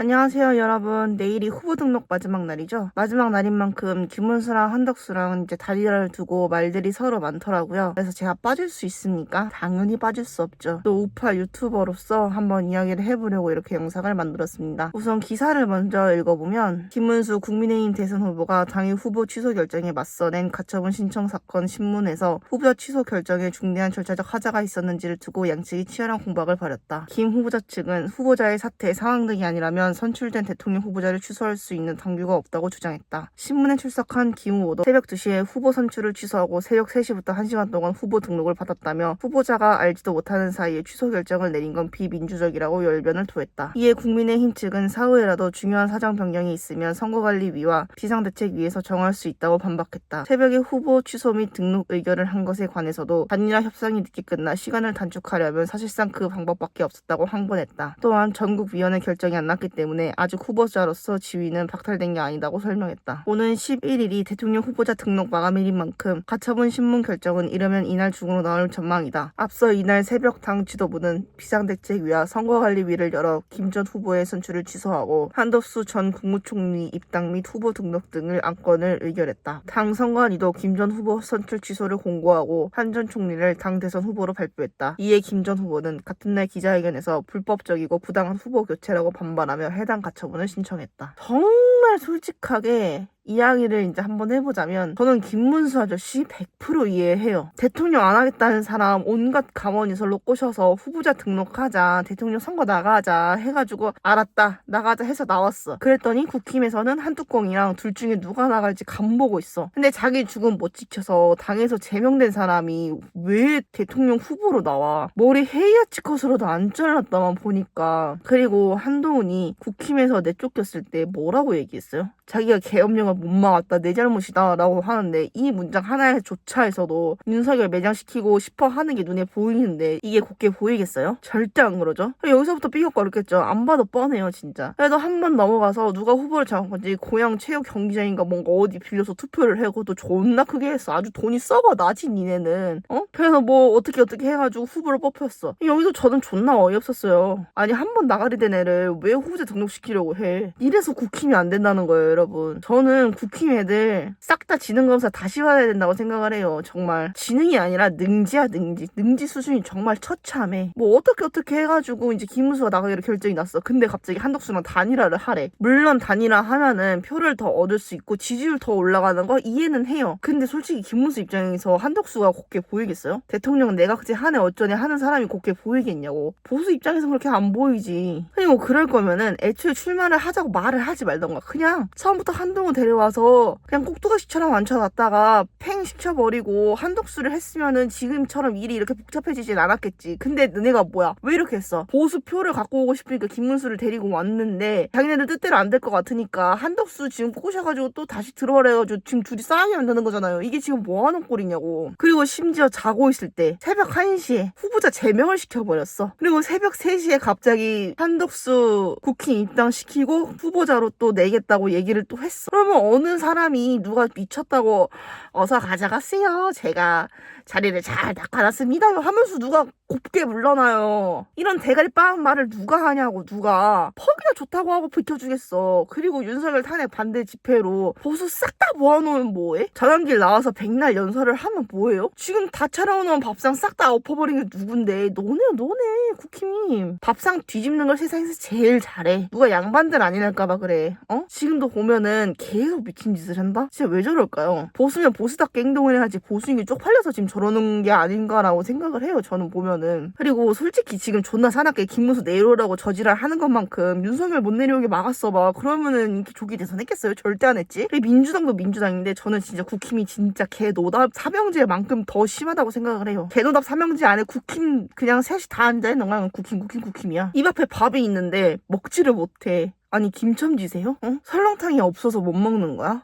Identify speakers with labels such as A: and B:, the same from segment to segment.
A: 안녕하세요 여러분. 내일이 후보 등록 마지막 날이죠. 마지막 날인 만큼 김문수랑 한덕수랑 이제 단일화를 두고 말들이 서로 많더라고요. 그래서 제가 빠질 수 있습니까? 당연히 빠질 수 없죠. 또 우파 유튜버로서 한번 이야기를 해보려고 이렇게 영상을 만들었습니다. 우선 기사를 먼저 읽어보면 김문수 국민의힘 대선 후보가 당일 후보 취소 결정에 맞서 낸 가처분 신청 사건 신문에서 후보자 취소 결정에 중대한 절차적 하자가 있었는지를 두고 양측이 치열한 공박을 벌였다. 김 후보자 측은 후보자의 사태 상황 등이 아니라면 선출된 대통령 후보자를 취소할 수 있는 당규가 없다고 주장했다. 신문에 출석한 김 후보도 새벽 2시에 후보 선출을 취소하고 새벽 3시부터 1시간 동안 후보 등록을 받았다며 후보자가 알지도 못하는 사이에 취소 결정을 내린 건 비민주적이라고 열변을 토했다. 이에 국민의힘 측은 사후에라도 중요한 사정 변경이 있으면 선거관리위와 비상대책위에서 정할 수 있다고 반박했다. 새벽에 후보 취소 및 등록 의결을 한 것에 관해서도 단일화 협상이 늦게 끝나 시간을 단축하려면 사실상 그 방법밖에 없었다고 항변했다. 또한 전국위원회 결정이 안 났기 때문에 아직 후보자로서 지위는 박탈된 게 아니다고 설명했다. 오는 11일이 대통령 후보자 등록 마감일인 만큼 가처분 신문 결정은 이르면 이날 중으로 나올 전망이다. 앞서 이날 새벽 당 지도부는 비상대책위와 선거관리위를 열어 김 전 후보의 선출을 취소하고 한덕수 전 국무총리 입당 및 후보 등록 등을 안건을 의결했다. 당 선관위도 김 전 후보 선출 취소를 공고하고 한 전 총리를 당 대선 후보로 발표했다. 이에 김 전 후보는 같은 날 기자회견에서 불법적이고 부당한 후보 교체라고 반발하며 해당 가처분을 신청했다. 정말 솔직하게 이야기를 이제 한번 해보자면 저는 김문수 아저씨 100% 이해해요. 대통령 안 하겠다는 사람 온갖 감언이설로 꼬셔서 후보자 등록하자, 대통령 선거 나가자 해가지고 알았다 나가자 해서 나왔어. 그랬더니 국힘에서는 한뚜껑이랑 둘 중에 누가 나갈지 간보고 있어. 근데 자기 죽음 못 지켜서 당에서 제명된 사람이 왜 대통령 후보로 나와. 머리 헤이아치 컷으로도 안 잘랐다만 보니까. 그리고 한동훈이 국힘에서 내쫓겼을 때 뭐라고 얘기했어요? 자기가 계엄령을 못 막았다, 내 잘못이다 라고 하는데 이 문장 하나에 조차에서도 윤석열 매장시키고 싶어 하는 게 눈에 보이는데 이게 곱게 보이겠어요? 절대 안 그러죠. 여기서부터 삐걱거렸겠죠. 안 봐도 뻔해요 진짜. 그래도 한 번 넘어가서 누가 후보를 정한 건지 고향 체육 경기장인가 뭔가 어디 빌려서 투표를 해. 그것도 존나 크게 했어. 아주 돈이 썩어 나지 니네는. 그래서 뭐 어떻게 해가지고 후보를 뽑혔어. 여기서 저는 존나 어이없었어요. 아니 한 번 나가리 된 애를 왜 후보자 등록시키려고 해. 이래서 국힘이 안 된다는 거예요 여러분. 저는 국힘 애들 싹 다 지능검사 다시 받아야 된다고 생각을 해요. 정말 지능이 아니라 능지야 능지 수준이 정말 처참해. 뭐 어떻게 해가지고 이제 김문수가 나가기로 결정이 났어. 근데 갑자기 한덕수랑 단일화를 하래. 물론 단일화 하면은 표를 더 얻을 수 있고 지지율 더 올라가는 거 이해는 해요. 근데 솔직히 김문수 입장에서 한덕수가 곱게 보이겠어요? 대통령은 내각제 하네 어쩌네 하는 사람이 곱게 보이겠냐고. 보수 입장에서 그렇게 안 보이지. 그리고 그럴 거면은 애초에 출마를 하자고 말을 하지 말던가. 그냥 처음부터 한동훈 데려와서 그냥 꼭두가시처럼 앉혀놨다가 팽 시켜버리고 한덕수를 했으면은 지금처럼 일이 이렇게 복잡해지진 않았겠지. 근데 너네가 뭐야? 왜 이렇게 했어? 보수 표를 갖고 오고 싶으니까 김문수를 데리고 왔는데 자기네들 뜻대로 안 될 것 같으니까 한덕수 지금 꼬셔가지고 또 다시 들어오라 해가지고 지금 둘이 싸우게 만드는 거잖아요. 이게 지금 뭐 하는 꼴이냐고. 그리고 심지어 자고 있을 때 새벽 1시에 후보자 제명을 시켜버렸어. 그리고 새벽 3시에 갑자기 한덕수 국힘 입당시키고 후보자로 또 내겠다고 얘기를 또 했어. 그러면 어느 사람이 누가 미쳤다고 어서 가져갔어요. 제가 자리를 잘 닦아놨습니다 하면서 누가 곱게 물러나요. 이런 대가리 빠은 말을 누가 하냐고. 누가 퍽이나 좋다고 하고 비켜주겠어. 그리고 윤석열 탄핵 반대 집회로 보수 싹 다 모아놓으면 뭐해? 전환길 나와서 백날 연설을 하면 뭐해요? 지금 다 차려놓은 밥상 싹 다 엎어버린 게 누군데? 너네 국힘이 밥상 뒤집는 걸 세상에서 제일 잘해. 누가 양반들 아니랄까봐 그래. 지금도 보면은 계속 미친 짓을 한다? 진짜 왜 저럴까요? 보수면 보수답게 행동을 해야지 보수인 게 쪽팔려서 지금 저러는 게 아닌가라고 생각을 해요. 저는 보면은. 그리고 솔직히 지금 존나 사납게 김문수 내려오라고 저지랄 하는 것만큼 윤석열 못 내려오게 막았어 봐. 그러면은 이렇게 조기 대선했겠어요? 절대 안 했지. 민주당도 민주당인데 저는 진짜 국힘이 진짜 개노답 삼형제만큼 더 심하다고 생각을 해요. 개노답 삼형제 안에 국힘 그냥 셋이 다 앉아있는 거야. 국힘이야. 입 앞에 밥이 있는데 먹지를 못해. 아니 김첨지세요? 설렁탕이 없어서 못 먹는 거야?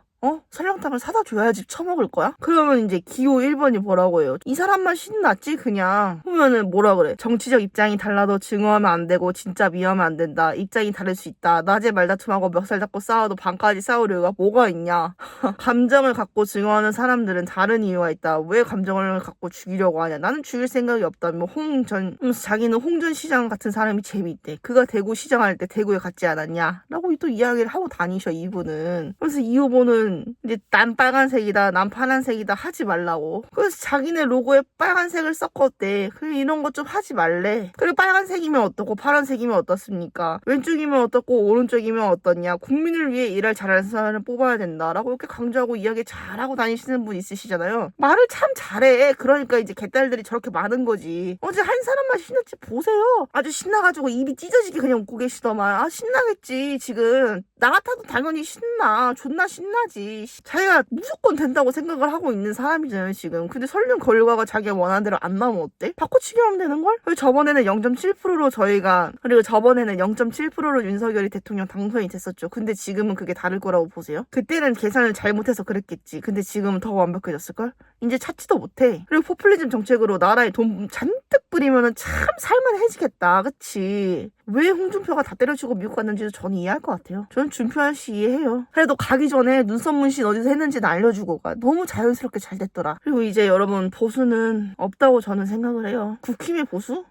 A: 설렁탕을 사다 줘야지 처먹을 거야? 그러면 이제 기호 1번이 뭐라고 해요? 이 사람만 신났지 그냥. 보면은 뭐라 그래? 정치적 입장이 달라도 증오하면 안 되고 진짜 미워하면 안 된다. 입장이 다를 수 있다. 낮에 말다툼하고 멱살 잡고 싸워도 밤까지 싸울 이유가 뭐가 있냐? 감정을 갖고 증오하는 사람들은 다른 이유가 있다. 왜 감정을 갖고 죽이려고 하냐? 나는 죽일 생각이 없다. 뭐 자기는 홍전시장 같은 사람이 재미있대. 그가 대구 시장할 때 대구에 갔지 않았냐? 라고 또 이야기를 하고 다니셔 이분은. 그래서 이 후보는 이제 난 빨간색이다, 난 파란색이다 하지 말라고. 그래서 자기네 로고에 빨간색을 섞었대. 그래 이런 거 좀 하지 말래. 그리고 빨간색이면 어떻고 파란색이면 어떻습니까? 왼쪽이면 어떻고 오른쪽이면 어떻냐? 국민을 위해 일할 잘하는 사람을 뽑아야 된다라고 이렇게 강조하고 이야기 잘하고 다니시는 분 있으시잖아요. 말을 참 잘해. 그러니까 이제 개딸들이 저렇게 많은 거지. 어제 한 사람만 신났지 보세요. 아주 신나가지고 입이 찢어지게 그냥 웃고 계시더만. 아 신나겠지 지금. 나 같아도 당연히 신나. 존나 신나지. 자기가 무조건 된다고 생각을 하고 있는 사람이잖아요 지금. 근데 설령 결과가 자기가 원하는 대로 안 나오면 어때? 바꿔치기 하면 되는걸? 그리고 저번에는 0.7%로 저희가, 그리고 저번에는 0.7%로 윤석열이 대통령 당선이 됐었죠. 근데 지금은 그게 다를 거라고 보세요? 그때는 계산을 잘못해서 그랬겠지. 근데 지금은 더 완벽해졌을걸? 이제 찾지도 못해. 그리고 포퓰리즘 정책으로 나라에 돈 잔뜩 뿌리면은 참 살만해지겠다. 그치? 왜 홍준표가 다 때려치고 미국 갔는지도 저는 이해할 것 같아요. 저는 준표 아저씨 이해해요. 그래도 가기 전에 눈썹 문신 어디서 했는지는 알려주고 가. 너무 자연스럽게 잘 됐더라. 그리고 이제 여러분 보수는 없다고 저는 생각을 해요. 국힘의 보수?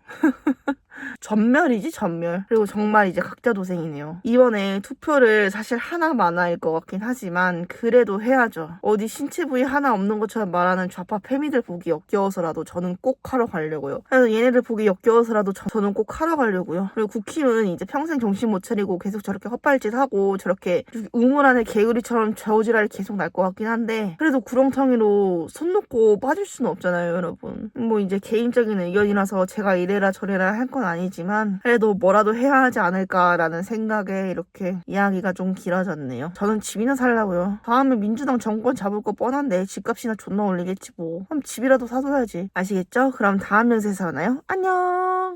A: 전멸이지 전멸. 그리고 정말 이제 각자 도생이네요. 이번에 투표를 사실 하나마나일 것 같긴 하지만 그래도 해야죠. 어디 신체 부위 하나 없는 것처럼 말하는 좌파 패미들 보기 역겨워서라도 저는 꼭 하러 가려고요. 그래서 얘네들 보기 역겨워서라도 저는 꼭 하러 가려고요. 그리고 국힘은 이제 평생 정신 못 차리고 계속 저렇게 헛발짓 하고 저렇게 우물 안에 개구리처럼 저지랄 계속 날 것 같긴 한데 그래도 구렁텅이로 손 놓고 빠질 수는 없잖아요 여러분. 뭐 이제 개인적인 의견이라서 제가 이래라 저래라 할 건 아니지만 그래도 뭐라도 해야 하지 않을까라는 생각에 이렇게 이야기가 좀 길어졌네요. 저는 집이나 살라고요. 다음에 민주당 정권 잡을 거 뻔한데 집값이나 존나 올리겠지 뭐. 그럼 집이라도 사둬야지. 아시겠죠? 그럼 다음 연세에서 만나요. 안녕.